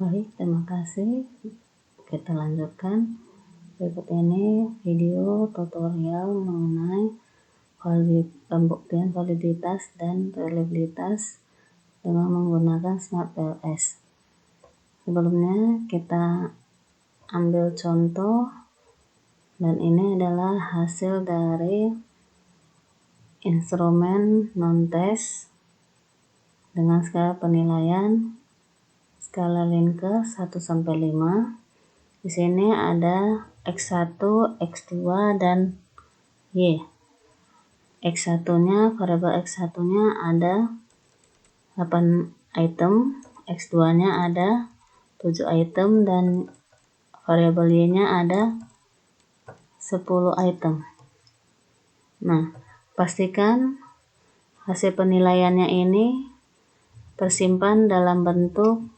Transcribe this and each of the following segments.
Baik, terima kasih. Kita lanjutkan. Berikut ini video tutorial mengenai pembuktian validitas dan reliabilitas dengan menggunakan SmartPLS. Sebelumnya kita ambil contoh, dan ini adalah hasil dari instrumen non-test dengan skala penilaian skala Linke 1-5. Di sini ada X1, X2 dan Y. X1-nya, variabel X1-nya ada 8 item, X2-nya ada 7 item, dan variabel Y-nya ada 10 item. Nah, pastikan hasil penilaiannya ini tersimpan dalam bentuk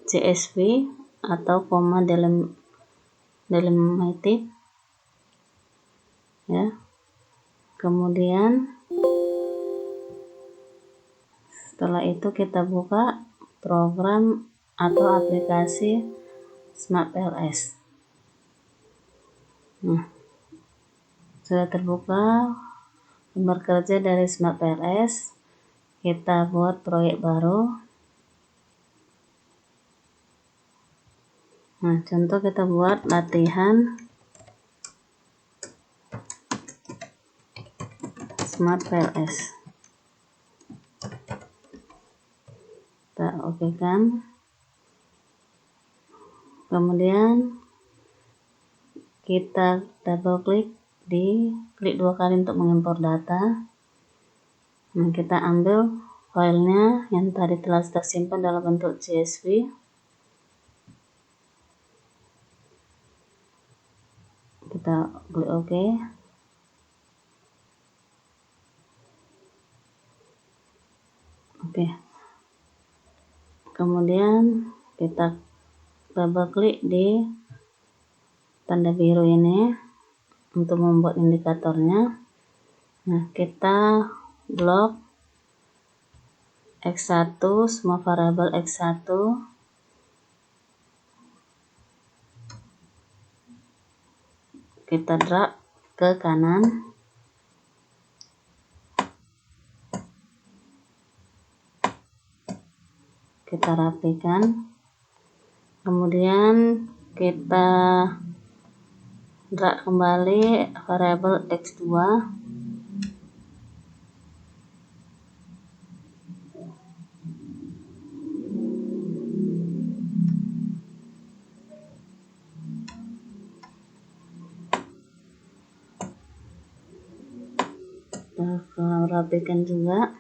CSV atau koma delimited, ya. Kemudian setelah itu kita buka program atau aplikasi SmartPLS. Nah, sudah terbuka lembar kerja dari SmartPLS. Kita buat proyek baru. Nah, contoh kita buat latihan SmartPLS. Kita oke kan. Kemudian kita double klik dua kali untuk mengimpor data. Nah, kita ambil filenya yang tadi telah tersimpan dalam bentuk CSV. Kita klik OK. Oke. Kemudian kita double klik di tanda biru ini untuk membuat indikatornya. Nah, kita blok X1, semua variabel X1. Kita drag ke kanan. Kita rapikan. Kemudian kita drag kembali variabel X2. Kita rapikan juga.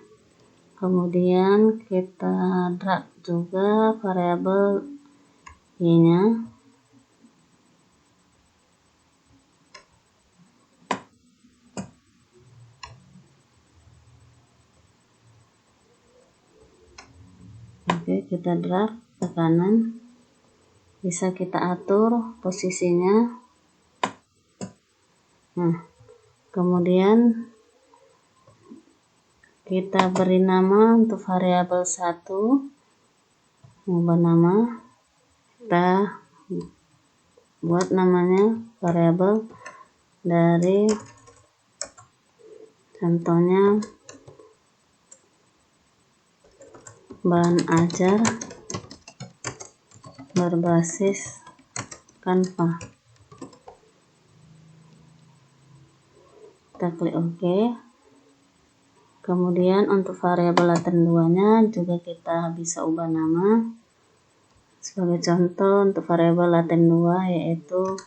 Kemudian kita drag juga variabel Y-nya. Oke, kita drag ke kanan. Bisa kita atur posisinya. Nah, kemudian kita beri nama untuk variabel 1, ubah nama. Kita buat namanya variabel dari contohnya bahan ajar berbasis Canva. Kita klik OK. Kemudian untuk variabel laten 2-nya juga kita bisa ubah nama. Sebagai contoh untuk variabel laten 2 yaitu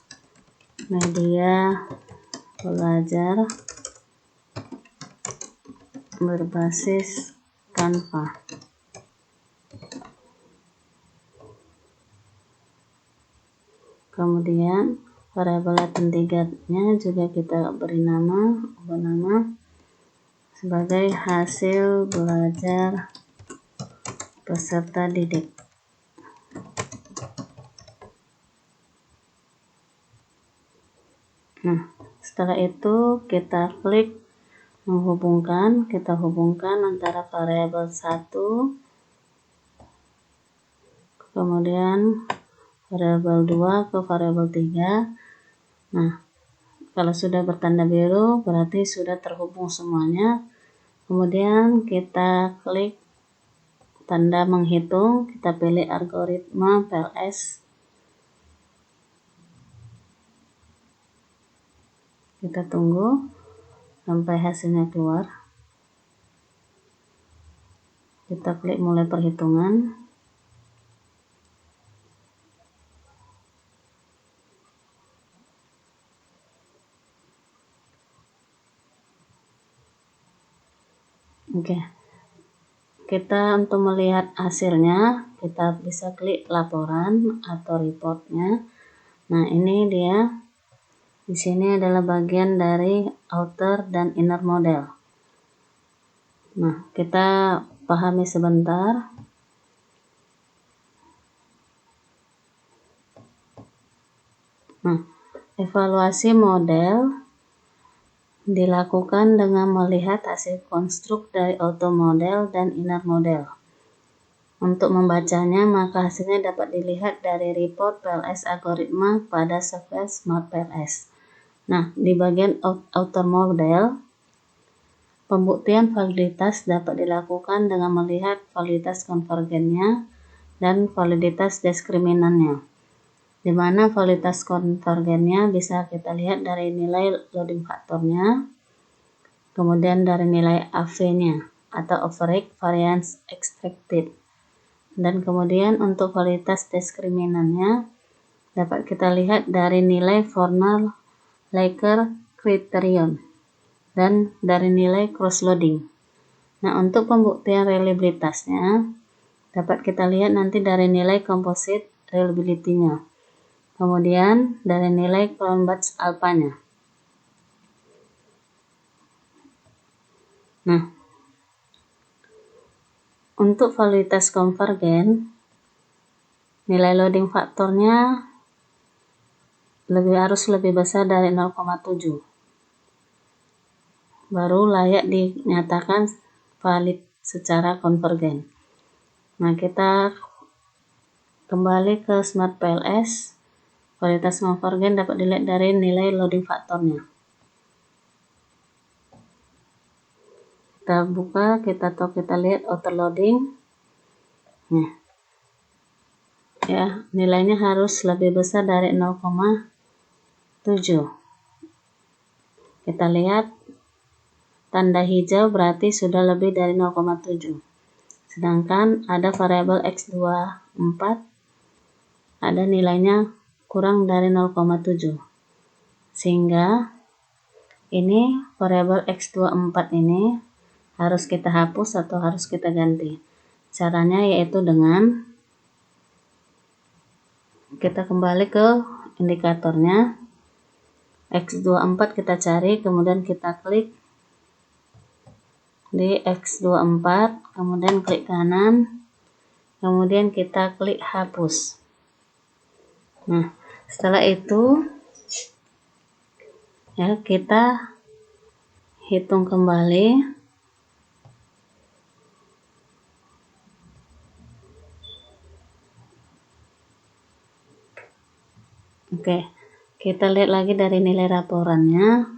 media belajar berbasis Canva. Kemudian variabel laten 3-nya juga kita beri nama, ubah nama sebagai hasil belajar peserta didik. Nah, setelah itu kita klik menghubungkan, kita hubungkan antara variabel 1 kemudian variabel 2 ke variabel 3. Nah, kalau sudah bertanda biru berarti sudah terhubung semuanya. Kemudian kita klik tanda menghitung, kita pilih algoritma PLS. Kita tunggu sampai hasilnya keluar. Kita klik mulai perhitungan. Oke. Kita untuk melihat hasilnya, kita bisa klik laporan atau reportnya. Nah, ini dia. Di sini adalah bagian dari outer dan inner model. Nah, kita pahami sebentar. Nah, evaluasi model dilakukan dengan melihat hasil konstruk dari outer model dan inner model. Untuk membacanya, maka hasilnya dapat dilihat dari report PLS algoritma pada software Smart PLS. Nah, di bagian outer model, pembuktian validitas dapat dilakukan dengan melihat validitas konvergennya dan validitas diskriminannya. Di mana validitas konvergennya bisa kita lihat dari nilai loading faktornya, kemudian dari nilai AV-nya atau average variance expected. Dan kemudian untuk validitas diskriminannya dapat kita lihat dari nilai Fornal-Laker criterion dan dari nilai cross-loading. Nah, untuk pembuktian reliabilitasnya dapat kita lihat nanti dari nilai composite reliability-nya. Kemudian dari nilai Cronbach's alpha-nya. Nah, untuk validitas konvergen, nilai loading faktornya harus lebih besar dari 0,7. Baru layak dinyatakan valid secara konvergen. Nah, kita kembali ke Smart PLS. Validitas konvergen dapat dilihat dari nilai loading faktornya. Kita buka, kita lihat outer loading. Nah, ya, nilainya harus lebih besar dari 0,7. Kita lihat tanda hijau berarti sudah lebih dari 0,7. Sedangkan ada variabel X24 ada nilainya kurang dari 0,7. Sehingga ini variabel X24 ini harus kita hapus atau harus kita ganti. Caranya yaitu dengan kita kembali ke indikatornya. X24 kita cari, kemudian kita klik di X24, kemudian klik kanan, kemudian kita klik hapus. Nah, setelah itu ya kita hitung kembali. Oke, kita lihat lagi dari nilai laporannya,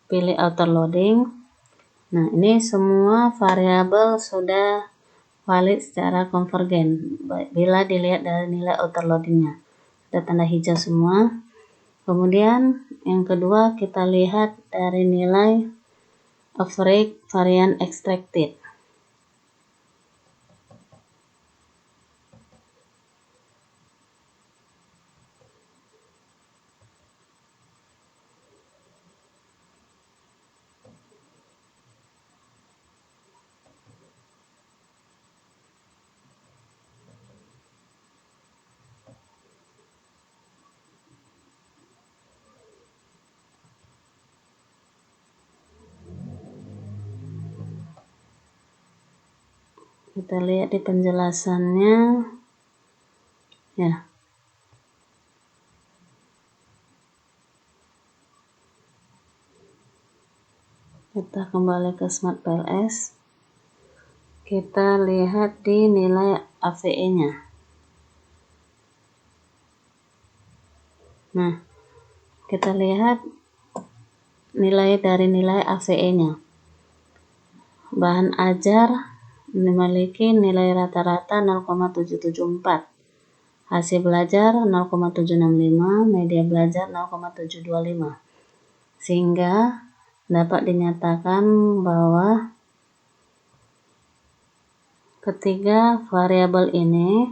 pilih outer loading. Nah, ini semua variabel sudah valid secara konvergen bila dilihat dari nilai outer loadingnya. Ada tanda hijau semua. Kemudian yang kedua kita lihat dari nilai average variance expected. Kita lihat di penjelasannya ya. Kita kembali ke Smart PLS. Kita lihat di nilai AVE-nya. Nah, kita lihat nilai dari nilai AVE-nya. Bahan ajar memiliki nilai rata-rata 0,774. Hasil belajar 0,765, media belajar 0,725. Sehingga dapat dinyatakan bahwa ketiga variabel ini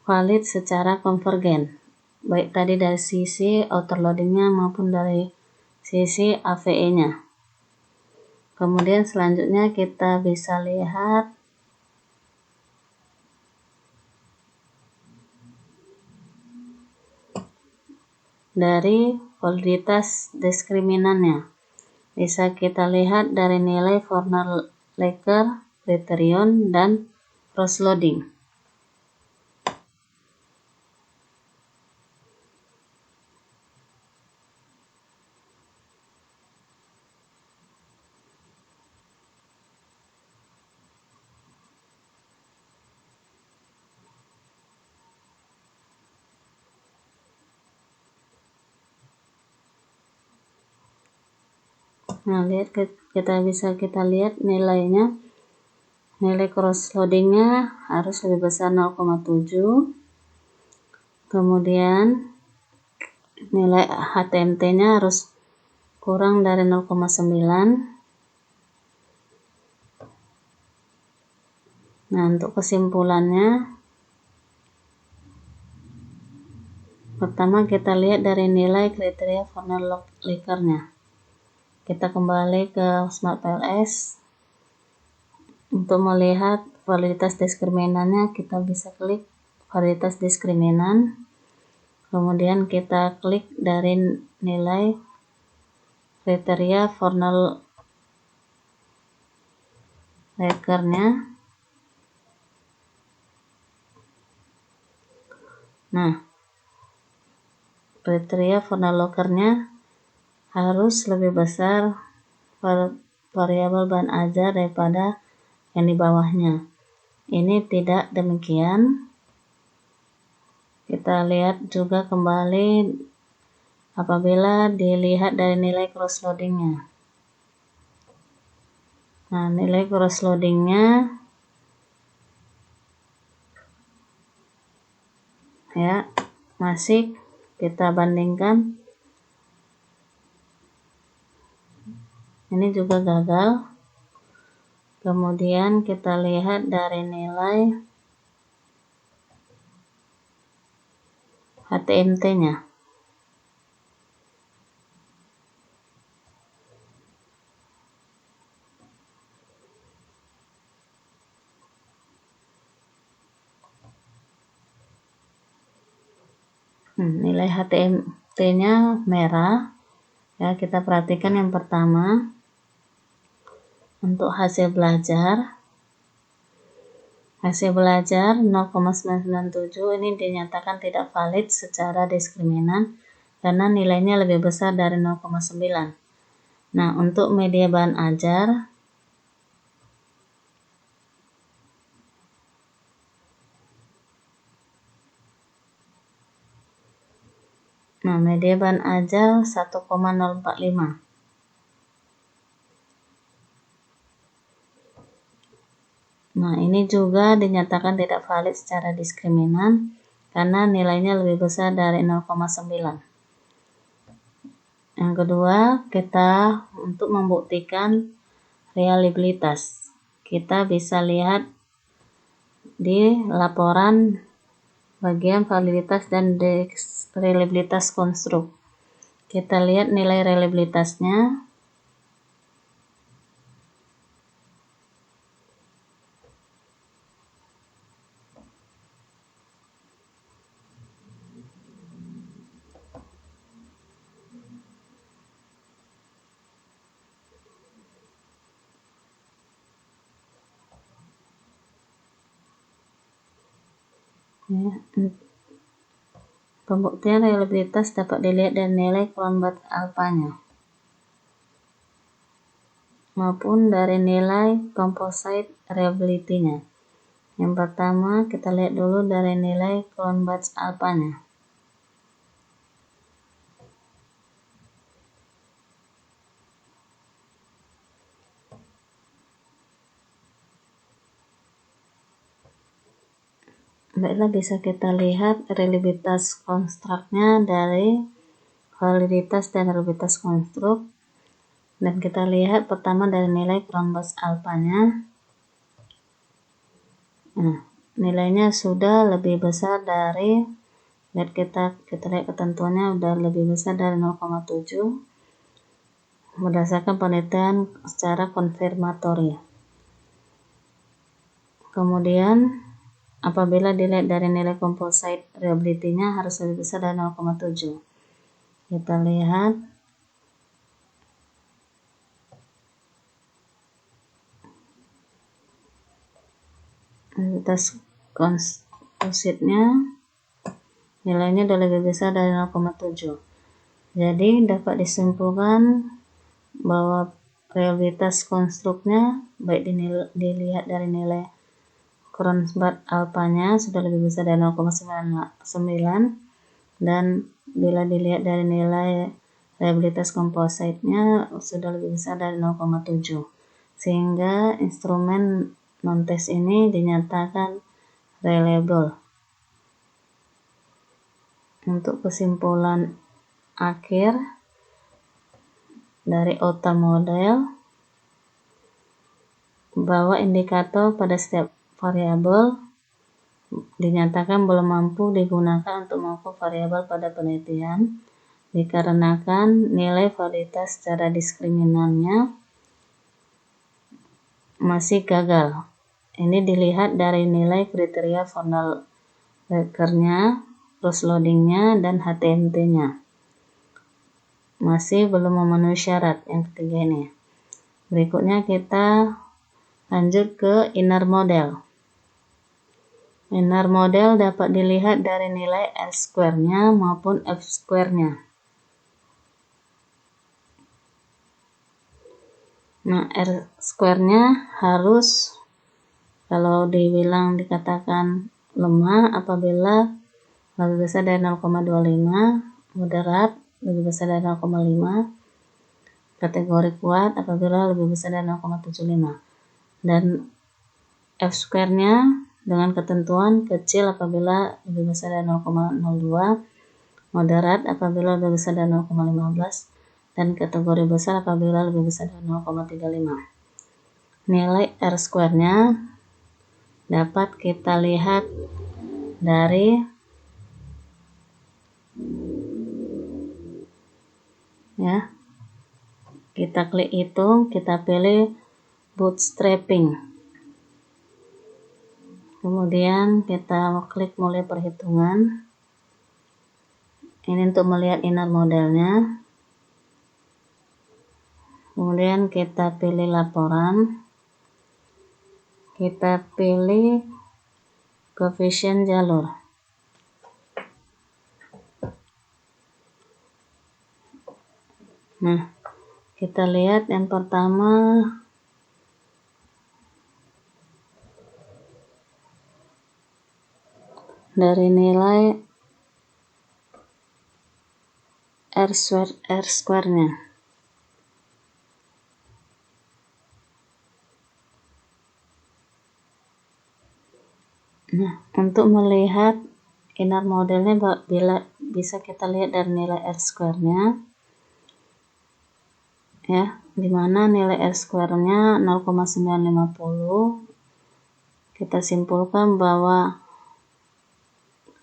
valid secara konvergen, baik tadi dari sisi outer loadingnya maupun dari sisi AVE-nya. Kemudian selanjutnya kita bisa lihat dari validitas diskriminannya. Bisa kita lihat dari nilai Fornal-Lecker, kriterion, dan cross loading. Nah, kita lihat nilainya. Nilai cross loadingnya harus lebih besar 0,7. Kemudian nilai HTMT-nya harus kurang dari 0,9. Nah, untuk kesimpulannya, pertama kita lihat dari nilai kriteria Fornal-Leckernya. Kita kembali ke Smart PLS. Untuk melihat validitas diskriminannya, kita bisa klik validitas diskriminan. Kemudian kita klik dari nilai kriteria Fornal-Leckernya. Nah, kriteria Fornal-Leckernya harus lebih besar variabel bahan ajar daripada yang di bawahnya. Ini tidak demikian. Kita lihat juga kembali apabila dilihat dari nilai cross loadingnya. Nah, nilai cross loadingnya ya masih kita bandingkan. Ini juga gagal. Kemudian kita lihat dari nilai HTMT-nya. Nilai HTMT-nya merah. Ya, kita perhatikan yang pertama. Untuk hasil belajar 0,997 ini dinyatakan tidak valid secara diskriminan karena nilainya lebih besar dari 0,9. Nah, untuk media bahan ajar media bahan ajar 1,045. Nah, ini juga dinyatakan tidak valid secara diskriminan karena nilainya lebih besar dari 0,9. Yang kedua, kita untuk membuktikan reliabilitas, kita bisa lihat di laporan bagian validitas dan reliabilitas konstruk. Kita lihat nilai reliabilitasnya. Pembuktian reliabilitas dapat dilihat dari nilai Cronbach alpha-nya. maupun dari nilai composite reliability-nya. Yang pertama kita lihat dulu dari nilai Cronbach alpha-nya. Baiklah, bisa kita lihat reliabilitas konstruknya dari validitas dan reliabilitas konstruk. Dan kita lihat pertama dari nilai Cronbach alpha-nya. Nah, nilainya sudah lebih besar dari, lihat kita lihat ketentuannya udah lebih besar dari 0,7 berdasarkan penelitian secara konfirmatori. Kemudian apabila dilihat dari nilai composite reliability-nya harus lebih besar dari 0,7. Kita lihat reliabilitas kompositnya nilainya sudah lebih besar dari 0,7. Jadi dapat disimpulkan bahwa reliabilitas konstruknya baik dilihat dari nilai Cronbach alpha-nya sudah lebih besar dari 0,9 dan bila dilihat dari nilai reliabilitas kompositnya sudah lebih besar dari 0,7, sehingga instrumen non-test ini dinyatakan reliable. Untuk kesimpulan akhir dari outer model, bahwa indikator pada setiap variabel dinyatakan belum mampu digunakan untuk mengukur variabel pada penelitian dikarenakan nilai validitas secara diskriminannya masih gagal. Ini dilihat dari nilai kriteria Vonderlacker-nya, cross loading-nya, dan HTMT-nya. Masih belum memenuhi syarat yang ketiga ini. Berikutnya kita lanjut ke inner model. Inner model dapat dilihat dari nilai R-square-nya maupun F-square-nya. Nah, R-square-nya harus, kalau dibilang dikatakan lemah apabila lebih besar dari 0,25, moderat lebih besar dari 0,5, kategori kuat apabila lebih besar dari 0,75. Dan F-square-nya dengan ketentuan kecil apabila lebih besar dari 0,02, moderat apabila lebih besar dari 0,15, dan kategori besar apabila lebih besar dari 0,35. Nilai R-square-nya dapat kita lihat dari kita klik hitung, kita pilih bootstrapping. Kemudian kita klik mulai perhitungan. Ini untuk melihat inner modelnya. Kemudian kita pilih laporan. Kita pilih koefisien jalur. Nah, kita lihat yang pertama dari nilai R-square-nya. Nah, untuk melihat inner modelnya bila bisa kita lihat dari nilai R-square-nya, ya, dimana nilai R-square-nya 0,950. Kita simpulkan bahwa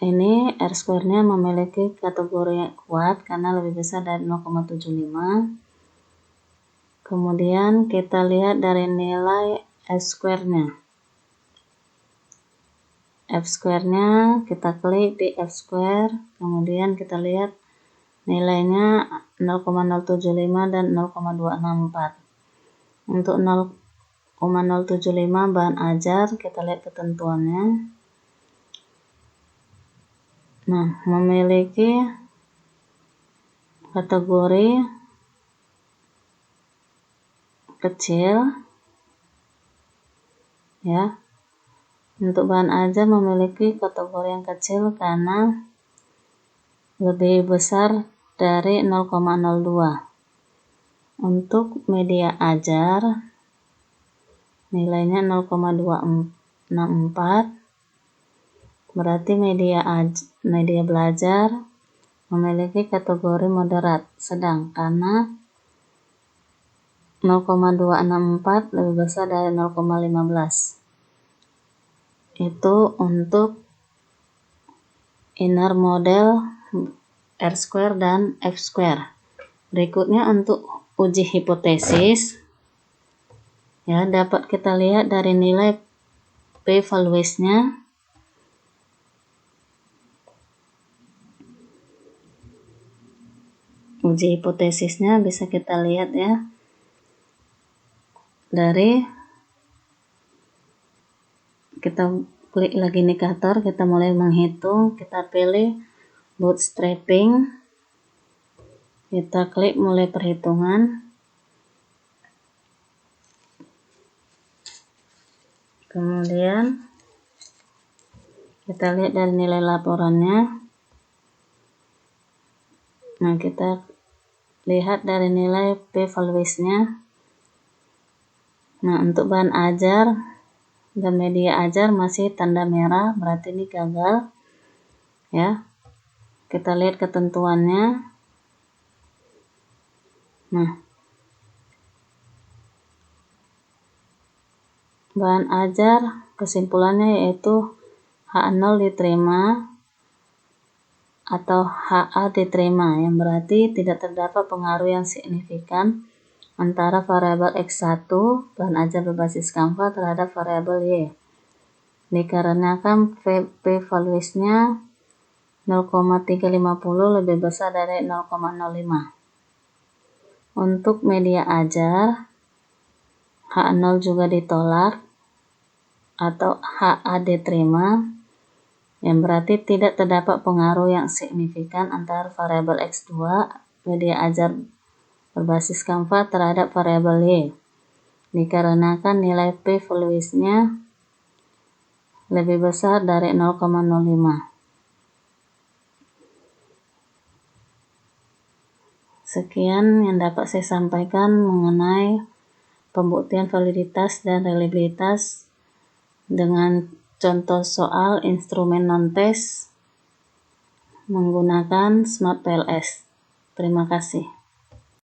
ini R-square-nya memiliki kategori kuat karena lebih besar dari 0,75. Kemudian kita lihat dari nilai F-square-nya. F-square-nya kita klik di F-square, kemudian kita lihat nilainya 0,075 dan 0,264. Untuk 0,075 bahan ajar, kita lihat ketentuannya. Nah, memiliki kategori kecil ya. Untuk bahan ajar memiliki kategori yang kecil karena lebih besar dari 0,02. Untuk media ajar nilainya 0,264, berarti media belajar memiliki kategori moderat sedang karena 0,264 lebih besar dari 0,15. Itu untuk inner model R² dan F². Berikutnya untuk uji hipotesis ya, dapat kita lihat dari nilai p-values-nya. Uji hipotesisnya bisa kita lihat ya, dari kita klik lagi indikator, kita mulai menghitung, kita pilih bootstrapping, kita klik mulai perhitungan, kemudian kita lihat dari nilai laporannya. Nah, kita lihat dari nilai p-values-nya. Nah, untuk bahan ajar dan media ajar masih tanda merah, berarti ini gagal ya. Kita lihat ketentuannya. Nah, bahan ajar kesimpulannya yaitu H0 diterima atau HA diterima, yang berarti tidak terdapat pengaruh yang signifikan antara variabel X1 bahan ajar berbasis Canva terhadap variabel Y, dikarenakan p-values-nya 0,350 lebih besar dari 0,05. Untuk media ajar H0 juga ditolak atau HA diterima, yang berarti tidak terdapat pengaruh yang signifikan antara variabel X2 media ajar berbasis Canva terhadap variabel Y, dikarenakan nilai p-values-nya lebih besar dari 0,05. Sekian yang dapat saya sampaikan mengenai pembuktian validitas dan reliabilitas dengan contoh soal instrumen non-tes menggunakan SmartPLS. Terima kasih.